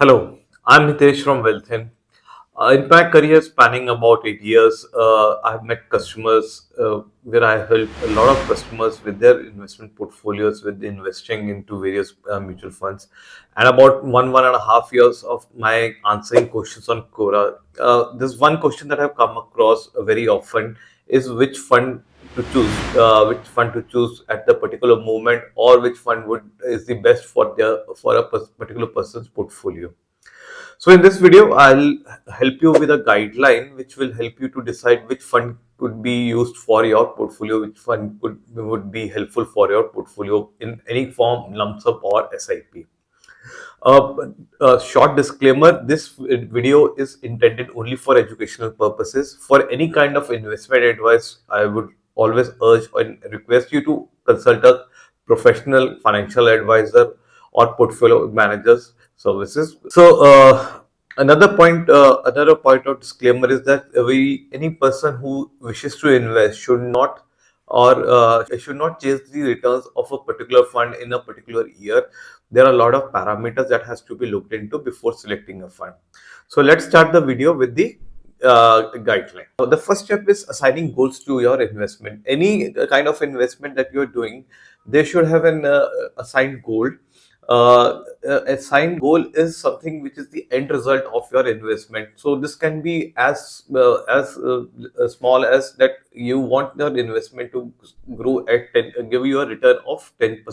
Hello, I'm Hitesh from Wealthin. In my career spanning about 8 years, I've met customers where I help a lot of customers with their investment portfolios, with investing into various mutual funds, and about one and a half years of my answering questions on Quora. This one question that I've come across very often is which fund to choose at the particular moment, or which fund would is the best for particular person's portfolio. So in this video, I'll help you with a guideline which will help you to decide which fund could be used for your portfolio, which fund would be helpful for your portfolio in any form, lump sum or SIP. A short disclaimer, this video is intended only for educational purposes. For any kind of investment advice, I would always urge and request you to consult a professional financial advisor or portfolio managers services. Another point of disclaimer is that any person who wishes to invest should not chase the returns of a particular fund in a particular year. There are a lot of parameters that has to be looked into before selecting a fund. So let's start the video with the guideline. The first step is assigning goals to your investment. Any kind of investment that you're doing, they should have an assigned goal. Assigned goal is something which is the end result of your investment. So this can be as small as that you want your investment to grow at 10, give you a return of 10%,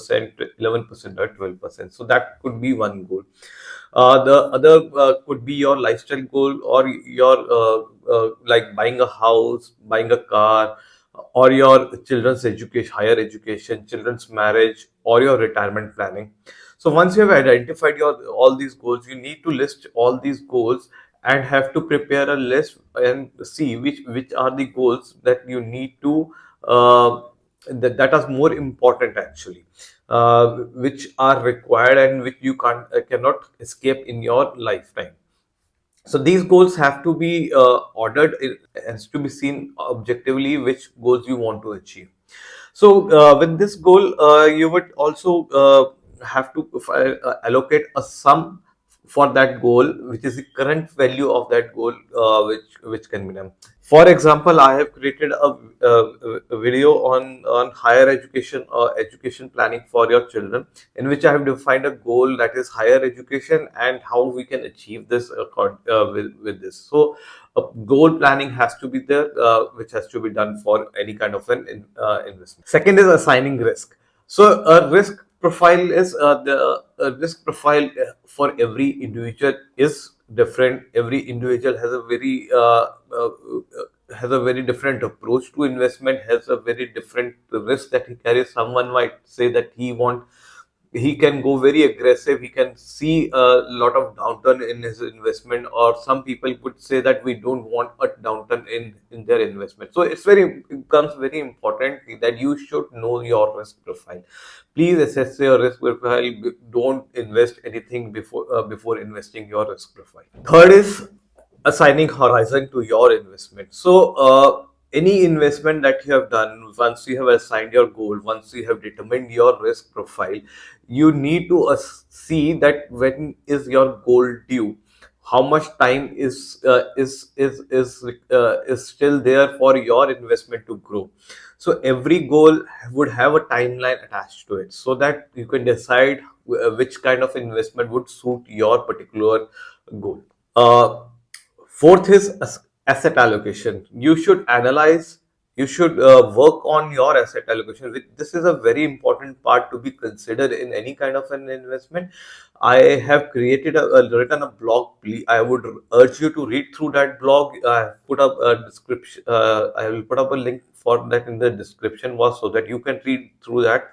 11%, or 12%. So that could be one goal. The other could be your lifestyle goal, or your like buying a house, buying a car, or your children's education, higher education, children's marriage, or your retirement planning. So once you have identified your all these goals, you need to list all these goals and have to prepare a list and see which are the goals that you need to that are more important actually, which are required and which you cannot escape in your lifetime. So these goals have to be ordered. It has to be seen objectively which goals you want to achieve. So with this goal, you would also have to allocate a sum for that goal, which is the current value of that goal, which can be done. For example, I have created a video on higher education or education planning for your children, in which I have defined a goal, that is higher education, and how we can achieve this with this. So goal planning has to be there, which has to be done for any kind of an investment. Second is assigning risk. So a risk profile is the risk profile for every individual is different. Every individual has a very different approach to investment, has a very different risk that he carries. Someone might say that he can go very aggressive, he can see a lot of downturn in his investment, or some people would say that we don't want a downturn in their investment. So it becomes very important that you should know your risk profile. Please assess your risk profile. Don't invest anything before investing your risk profile. Third is assigning horizon to your investment. So any investment that you have done, once you have assigned your goal, once you have determined your risk profile, you need to see that when is your goal due, how much time is still there for your investment to grow. So every goal would have a timeline attached to it, so that you can decide which kind of investment would suit your particular goal. Fourth is asset allocation. You should work on your asset allocation. This is a very important part to be considered in any kind of an investment. I have written a blog. I would urge you to read through that blog. I have put up a description. I will put up a link for that in the description box, so that you can read through that.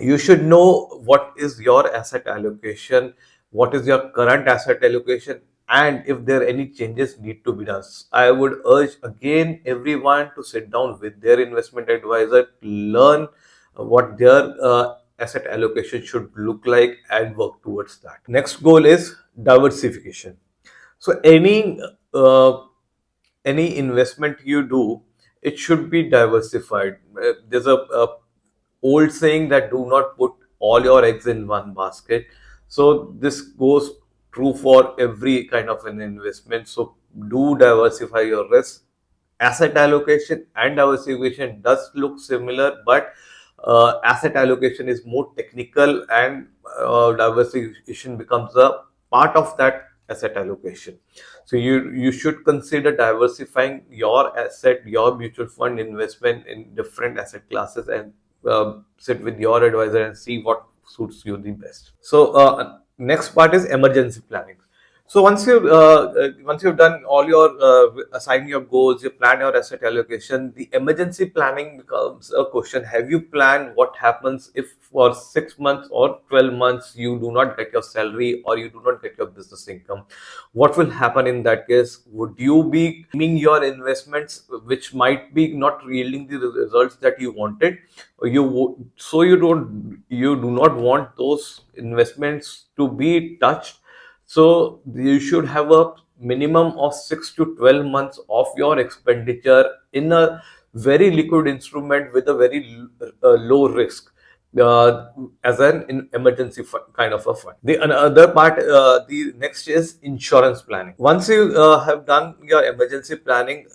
You should know what is your asset allocation, what is your current asset allocation, and if there are any changes need to be done. I would urge again everyone to sit down with their investment advisor, learn what their asset allocation should look like, and work towards that. Next goal is diversification. So any investment you do, it should be diversified. There's a old saying that do not put all your eggs in one basket. So this goes true for every kind of an investment. So do diversify your risk. Asset allocation and diversification does look similar, but asset allocation is more technical, and diversification becomes a part of that asset allocation. So you should consider diversifying your asset, your mutual fund investment in different asset classes, and sit with your advisor and see what suits you the best. So next part is emergency planning. So once you've done all your assign your goals, you plan your asset allocation, the emergency planning becomes a question. Have you planned what happens if for 6 months or 12 months you do not get your salary or you do not get your business income? What will happen in that case? Would you be claiming your investments, which might be not yielding the results that you wanted? Or so you do not want those investments to be touched, so you should have a minimum of 6 to 12 months of your expenditure in a very liquid instrument with a very low risk, as an emergency kind of a fund. The another part, the next is insurance planning. Once you have done your emergency planning,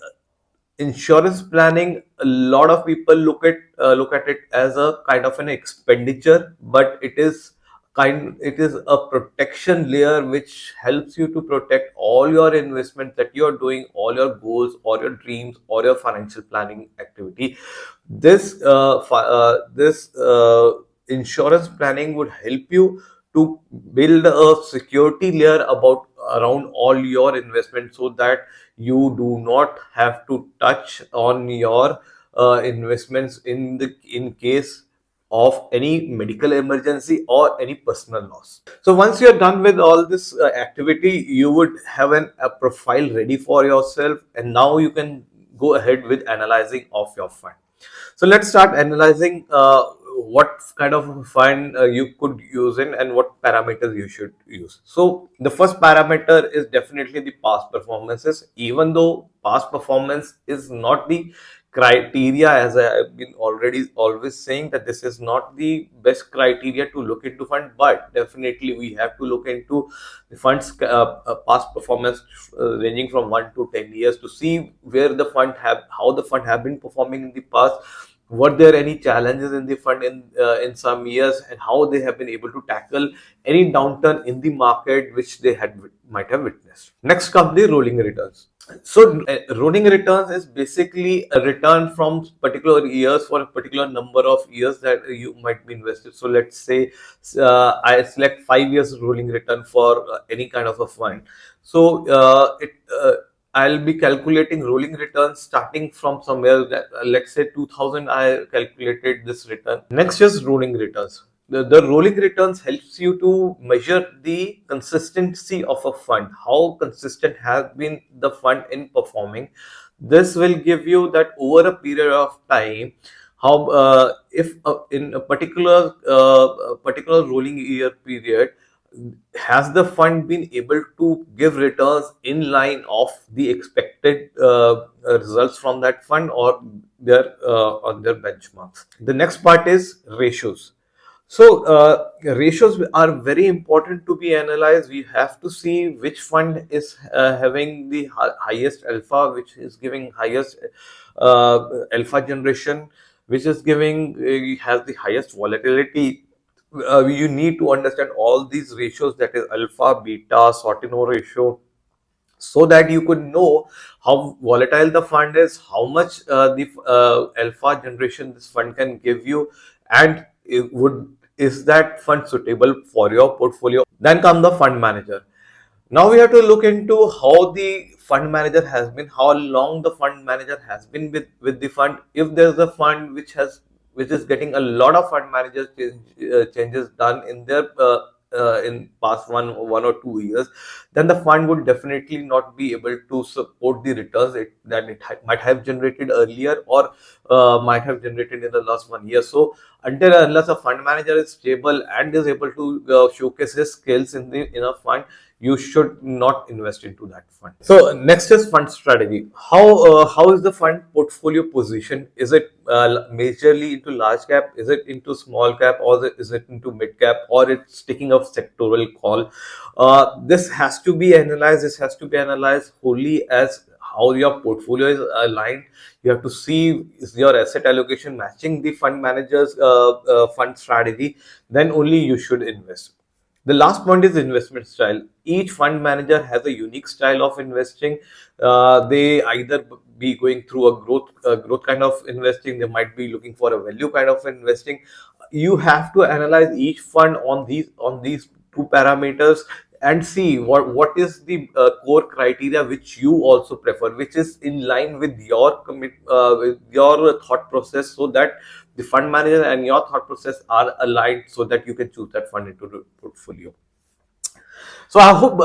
insurance planning, a lot of people look at it as a kind of an expenditure, but it is a protection layer which helps you to protect all your investments that you are doing, all your goals or your dreams or your financial planning activity. This insurance planning would help you to build a security layer about around all your investments, so that you do not have to touch on your investments in case of any medical emergency or any personal loss. So once you're done with all this activity, you would have a profile ready for yourself, and now you can go ahead with analyzing of your fund. So let's start analyzing what kind of fund you could use in, and what parameters you should use. So the first parameter is definitely the past performances. Even though past performance is not the criteria, as I have been already always saying, that this is not the best criteria to look into fund, but definitely we have to look into the fund's past performance, ranging from 1 to 10 years, to see where the fund have how the fund have been performing in the past. Were there any challenges in the fund in some years, and how they have been able to tackle any downturn in the market which they might have witnessed. Next comes the rolling returns. So rolling returns is basically a return from particular years for a particular number of years that you might be invested. So let's say I select 5 years rolling return for any kind of a fund. So I'll be calculating rolling returns starting from somewhere that, let's say 2000, I calculated this return. Next is rolling returns. The rolling returns helps you to measure the consistency of a fund, how consistent has been the fund in performing. This will give you that over a period of time, how if in a particular rolling year period, has the fund been able to give returns in line of the expected results from that fund, or their on their benchmarks. The next part is ratios. So ratios are very important to be analyzed. We have to see which fund is having the highest alpha, which is giving highest alpha generation, which is giving has the highest volatility. You need to understand all these ratios, that is alpha, beta, Sortino ratio, so that you could know how volatile the fund is, how much the alpha generation this fund can give you, and is that fund suitable for your portfolio. Then come the fund manager. Now we have to look into how the fund manager has been, how long the fund manager has been with the fund. If there's a fund which is getting a lot of fund managers changes done in their in past 1 or 2 years, then the fund would definitely not be able to support the returns that might have generated earlier, or might have generated in the last 1 year. So until unless a fund manager is stable and is able to showcase his skills in a fund, you should not invest into that fund. So next is fund strategy. How is the fund portfolio position? Is it majorly into large cap? Is it into small cap? Or is it into mid cap? Or it's taking a sectoral call? This has to be analyzed. This has to be analyzed wholly as how your portfolio is aligned. You have to see, is your asset allocation matching the fund manager's fund strategy? Then only you should invest. The last point is investment style. Each fund manager has a unique style of investing. They either be going through a growth kind of investing. They might be looking for a value kind of investing. You have to analyze each fund on these two parameters and see what is the core criteria which you also prefer, which is in line with your with your thought process, so that the fund manager and your thought process are aligned, so that you can choose that fund into the portfolio. So I hope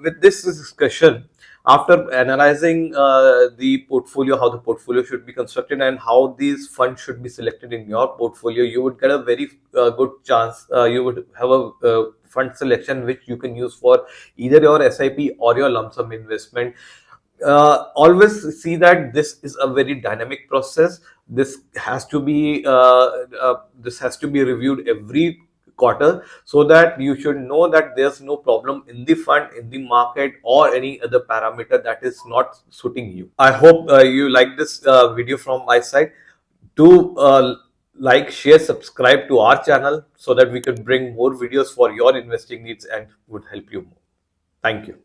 with this discussion, after analyzing the portfolio, how the portfolio should be constructed and how these funds should be selected in your portfolio, you would get a very good chance. You would have a fund selection which you can use for either your SIP or your lump sum investment. Always see that this is a very dynamic process. This has to be reviewed every quarter, so that you should know that there's no problem in the fund, in the market, or any other parameter that is not suiting you. I hope you like this video from my side. Do like, share, subscribe to our channel, so that we can bring more videos for your investing needs and would help you more. Thank you.